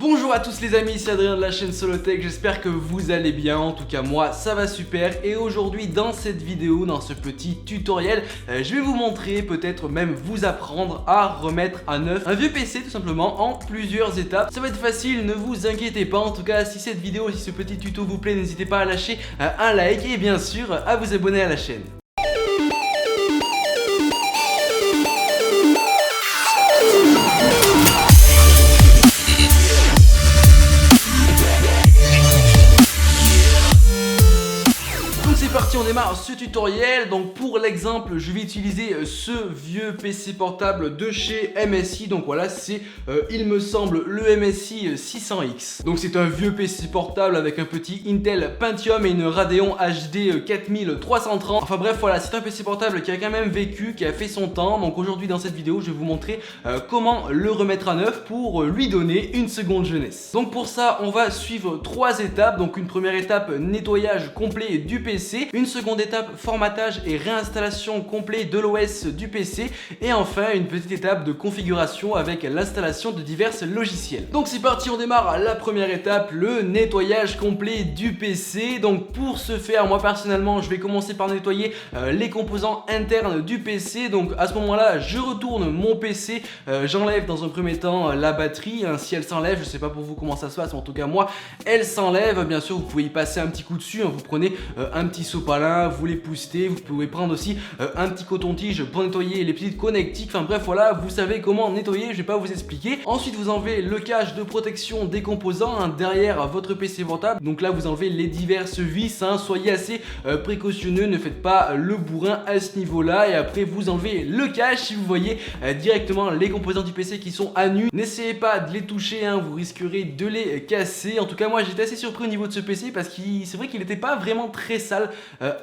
Bonjour à tous les amis, c'est Adrien de la chaîne Solotech, j'espère que vous allez bien, en tout cas moi ça va super. Et aujourd'hui dans cette vidéo, dans ce petit tutoriel, je vais vous montrer, peut-être même vous apprendre à remettre à neuf un vieux PC tout simplement en plusieurs étapes. Ça va être facile, ne vous inquiétez pas, en tout cas si cette vidéo, si ce petit tuto vous plaît, n'hésitez pas à lâcher un like et bien sûr à vous abonner à la chaîne. On démarre ce tutoriel. Donc pour l'exemple je vais utiliser ce vieux PC portable de chez MSI. Donc voilà, c'est il me semble le MSI 600X. Donc c'est un vieux PC portable avec un petit Intel Pentium et une Radeon HD 4330. Enfin bref voilà, c'est un PC portable qui a quand même vécu, qui a fait son temps. Donc aujourd'hui dans cette vidéo je vais vous montrer comment le remettre à neuf pour lui donner une seconde jeunesse. Donc pour ça on va suivre trois étapes. Donc une première étape, nettoyage complet du PC. Une seconde étape, formatage et réinstallation complet de l'OS du PC. Et enfin une petite étape de configuration avec l'installation de divers logiciels. Donc c'est parti, on démarre la première étape, le nettoyage complet du PC. Donc pour ce faire, moi personnellement je vais commencer par nettoyer les composants internes du PC. Donc à ce moment là je retourne mon PC, j'enlève dans un premier temps la batterie, si elle s'enlève, je sais pas pour vous comment ça se passe, mais en tout cas moi elle s'enlève. Bien sûr vous pouvez y passer un petit coup dessus, vous prenez un petit sopalin, vous les poussez, vous pouvez prendre aussi un petit coton-tige pour nettoyer les petites connectiques. Enfin bref voilà, vous savez comment nettoyer, je vais pas vous expliquer. Ensuite vous enlevez le cache de protection des composants derrière votre PC portable. Donc là vous enlevez les diverses vis, soyez assez précautionneux, ne faites pas le bourrin à ce niveau là. Et après vous enlevez le cache si vous voyez directement les composants du PC qui sont à nu. N'essayez pas de les toucher, vous risquerez de les casser. En tout cas moi j'étais assez surpris au niveau de ce PC parce que c'est vrai qu'il n'était pas vraiment très sale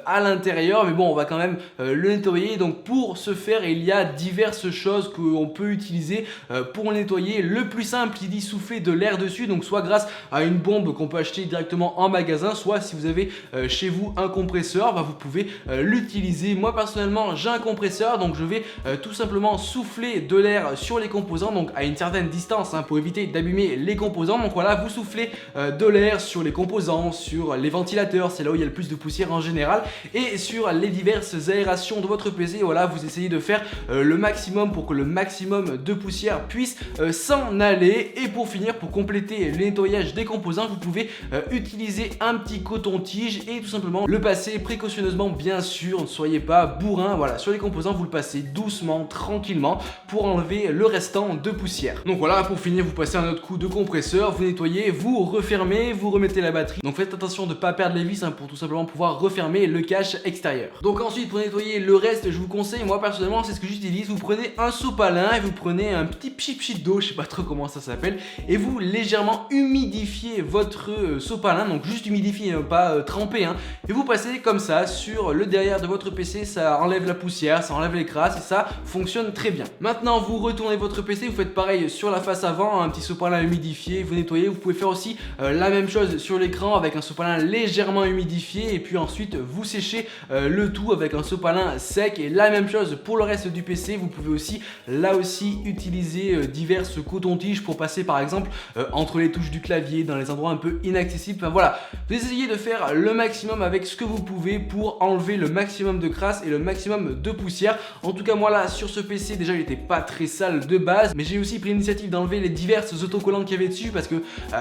à l'intérieur, mais bon on va quand même le nettoyer. Donc pour ce faire il y a diverses choses qu'on peut utiliser pour le nettoyer. Le plus simple, il dit souffler de l'air dessus, donc soit grâce à une bombe qu'on peut acheter directement en magasin, soit si vous avez chez vous un compresseur, vous pouvez l'utiliser. Moi personnellement j'ai un compresseur, donc je vais tout simplement souffler de l'air sur les composants, donc à une certaine distance pour éviter d'abîmer les composants. Donc voilà, vous soufflez de l'air sur les composants, sur les ventilateurs, c'est là où il y a le plus de poussière en général, et sur les diverses aérations de votre PC. Voilà, vous essayez de faire le maximum pour que le maximum de poussière puisse s'en aller. Et pour finir, pour compléter le nettoyage des composants, vous pouvez utiliser un petit coton-tige et tout simplement le passer précautionneusement, bien sûr, ne soyez pas bourrin. Voilà, sur les composants vous le passez doucement, tranquillement pour enlever le restant de poussière. Donc voilà, pour finir vous passez un autre coup de compresseur, vous nettoyez, vous refermez, vous remettez la batterie. Donc faites attention de ne pas perdre les vis pour tout simplement pouvoir refermer le cache extérieur. Donc ensuite pour nettoyer le reste, je vous conseille, moi personnellement c'est ce que j'utilise, vous prenez un sopalin et vous prenez un petit pchit d'eau, je sais pas trop comment ça s'appelle, et vous légèrement humidifiez votre sopalin, donc juste humidifier, pas tremper, et vous passez comme ça sur le derrière de votre PC. Ça enlève la poussière, ça enlève les crasses et ça fonctionne très bien. Maintenant vous retournez votre PC, vous faites pareil sur la face avant, un petit sopalin humidifié, vous nettoyez. Vous pouvez faire aussi la même chose sur l'écran avec un sopalin légèrement humidifié, et puis ensuite vous séchez le tout avec un sopalin sec. Et la même chose pour le reste du PC. Vous pouvez aussi là aussi utiliser diverses cotons-tiges pour passer par exemple entre les touches du clavier, dans les endroits un peu inaccessibles. Enfin voilà, vous essayez de faire le maximum avec ce que vous pouvez pour enlever le maximum de crasse et le maximum de poussière. En tout cas moi là sur ce PC, déjà il était pas très sale de base, mais j'ai aussi pris l'initiative d'enlever les diverses autocollants qu'il y avait dessus parce que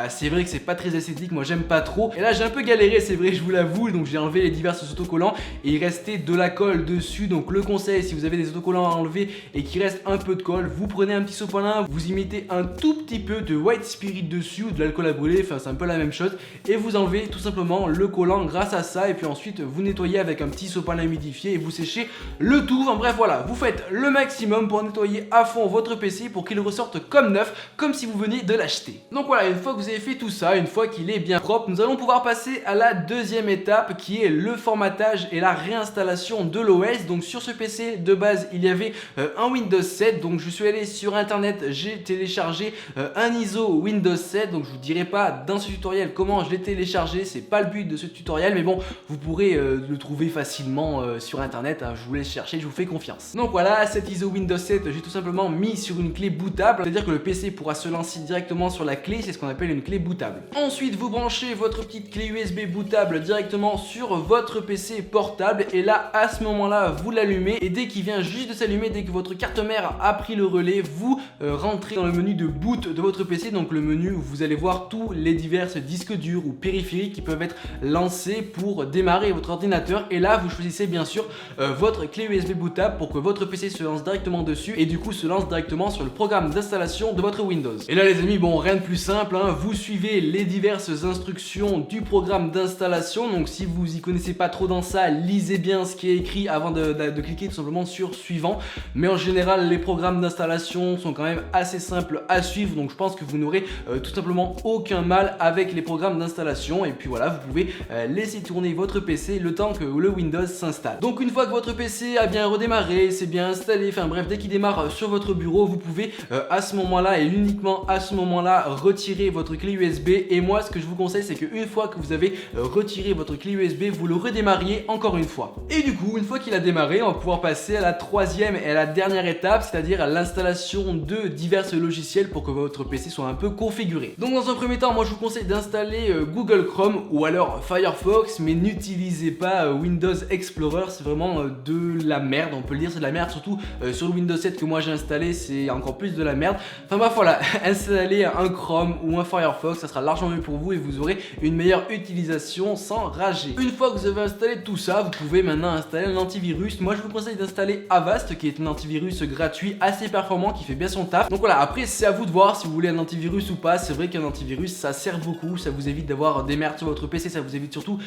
c'est vrai que c'est pas très esthétique, moi j'aime pas trop. Et là j'ai un peu galéré, c'est vrai, je vous l'avoue. Donc j'ai enlevé les diverses autocollants et il restait de la colle dessus. Donc le conseil, si vous avez des autocollants à enlever et qu'il reste un peu de colle, vous prenez un petit sopalin, vous y mettez un tout petit peu de white spirit dessus ou de l'alcool à brûler, enfin c'est un peu la même chose, et vous enlevez tout simplement le collant grâce à ça. Et puis ensuite vous nettoyez avec un petit sopalin humidifié et vous séchez le tout. Enfin bref voilà, vous faites le maximum pour nettoyer à fond votre PC pour qu'il ressorte comme neuf, comme si vous veniez de l'acheter. Donc voilà, une fois que vous avez fait tout ça, une fois qu'il est bien propre, nous allons pouvoir passer à la deuxième étape qui est le formatage formatage et la réinstallation de l'OS. Donc sur ce PC de base il y avait un Windows 7, donc je suis allé sur internet, j'ai téléchargé un ISO Windows 7. Donc je vous dirai pas dans ce tutoriel comment je l'ai téléchargé, c'est pas le but de ce tutoriel, mais bon, vous pourrez le trouver facilement sur internet, hein, je vous laisse chercher, je vous fais confiance. Donc voilà, cet ISO Windows 7 j'ai tout simplement mis sur une clé bootable, c'est à dire que le PC pourra se lancer directement sur la clé, c'est ce qu'on appelle une clé bootable. Ensuite vous branchez votre petite clé USB bootable directement sur votre PC portable, et là à ce moment là vous l'allumez, et dès qu'il vient juste de s'allumer, dès que votre carte mère a pris le relais, vous rentrez dans le menu de boot de votre PC, donc le menu où vous allez voir tous les divers disques durs ou périphériques qui peuvent être lancés pour démarrer votre ordinateur, et là vous choisissez bien sûr votre clé USB bootable pour que votre PC se lance directement dessus et du coup se lance directement sur le programme d'installation de votre Windows. Et là les amis, bon, rien de plus simple, hein, vous suivez les diverses instructions du programme d'installation. Donc si vous y connaissez pas trop dans ça, lisez bien ce qui est écrit avant de cliquer tout simplement sur suivant, mais en général les programmes d'installation sont quand même assez simples à suivre, donc je pense que vous n'aurez tout simplement aucun mal avec les programmes d'installation. Et puis voilà, vous pouvez laisser tourner votre PC le temps que le Windows s'installe. Donc une fois que votre PC a bien redémarré, c'est bien installé, enfin bref, dès qu'il démarre sur votre bureau, vous pouvez à ce moment-là et uniquement à ce moment-là retirer votre clé USB. Et moi ce que je vous conseille, c'est qu'une fois que vous avez retiré votre clé USB, vous le redémarriez encore une fois. Et du coup, une fois qu'il a démarré, on va pouvoir passer à la troisième et à la dernière étape, c'est-à-dire à l'installation de divers logiciels pour que votre PC soit un peu configuré. Donc dans un premier temps, moi je vous conseille d'installer Google Chrome ou alors Firefox, mais n'utilisez pas Windows Explorer, c'est vraiment de la merde, on peut le dire, c'est de la merde, surtout sur le Windows 7 que moi j'ai installé, c'est encore plus de la merde. Enfin bref, voilà, installez un Chrome ou un Firefox, ça sera largement mieux pour vous et vous aurez une meilleure utilisation sans rager. Une fois que vous avez installé tout ça, vous pouvez maintenant installer un antivirus. Moi je vous conseille d'installer Avast, qui est un antivirus gratuit assez performant qui fait bien son taf. Donc voilà, après c'est à vous de voir si vous voulez un antivirus ou pas. C'est vrai qu'un antivirus ça sert beaucoup, ça vous évite d'avoir des merdes sur votre PC, ça vous évite surtout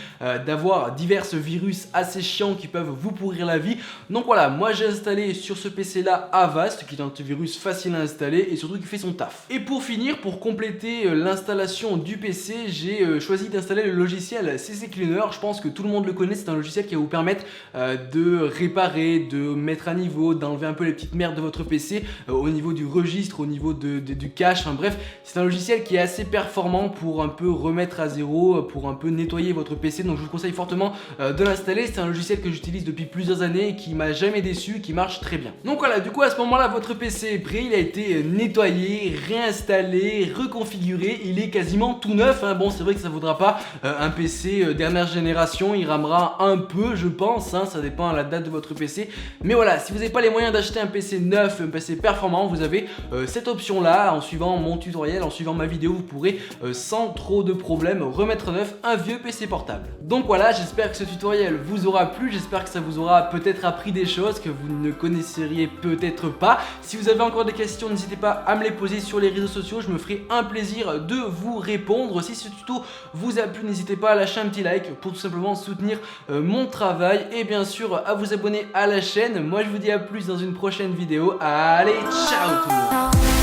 d'avoir divers virus assez chiants qui peuvent vous pourrir la vie. Donc voilà, moi j'ai installé sur ce PC là Avast, qui est un antivirus facile à installer et surtout qui fait son taf. Et pour finir, pour compléter l'installation du PC, j'ai choisi d'installer le logiciel CC Cleaner. Je pense que tout le monde le connaît, c'est un logiciel qui va vous permettre de réparer, de mettre à niveau, d'enlever un peu les petites merdes de votre PC au niveau du registre, au niveau du cache, enfin bref, c'est un logiciel qui est assez performant pour un peu remettre à zéro, pour un peu nettoyer votre PC. Donc je vous conseille fortement de l'installer. C'est un logiciel que j'utilise depuis plusieurs années et qui m'a jamais déçu, qui marche très bien. Donc voilà, du coup à ce moment là votre PC est prêt, il a été nettoyé, réinstallé, reconfiguré, il est quasiment tout neuf, hein. Bon, c'est vrai que ça vaudra pas un PC dernière génération, il ramera un peu je pense, hein, ça dépend à la date de votre PC, mais voilà, si vous n'avez pas les moyens d'acheter un PC neuf, un PC performant, vous avez cette option là. En suivant mon tutoriel, en suivant ma vidéo, vous pourrez sans trop de problèmes remettre à neuf un vieux PC portable. Donc voilà, j'espère que ce tutoriel vous aura plu, j'espère que ça vous aura peut-être appris des choses que vous ne connaisseriez peut-être pas. Si vous avez encore des questions, n'hésitez pas à me les poser sur les réseaux sociaux, je me ferai un plaisir de vous répondre. Si ce tuto vous a plu, n'hésitez pas à lâcher un petit like pour tout simplement soutenir mon travail, et bien sûr à vous abonner à la chaîne. Moi je vous dis à plus dans une prochaine vidéo. Allez, ciao tout le monde.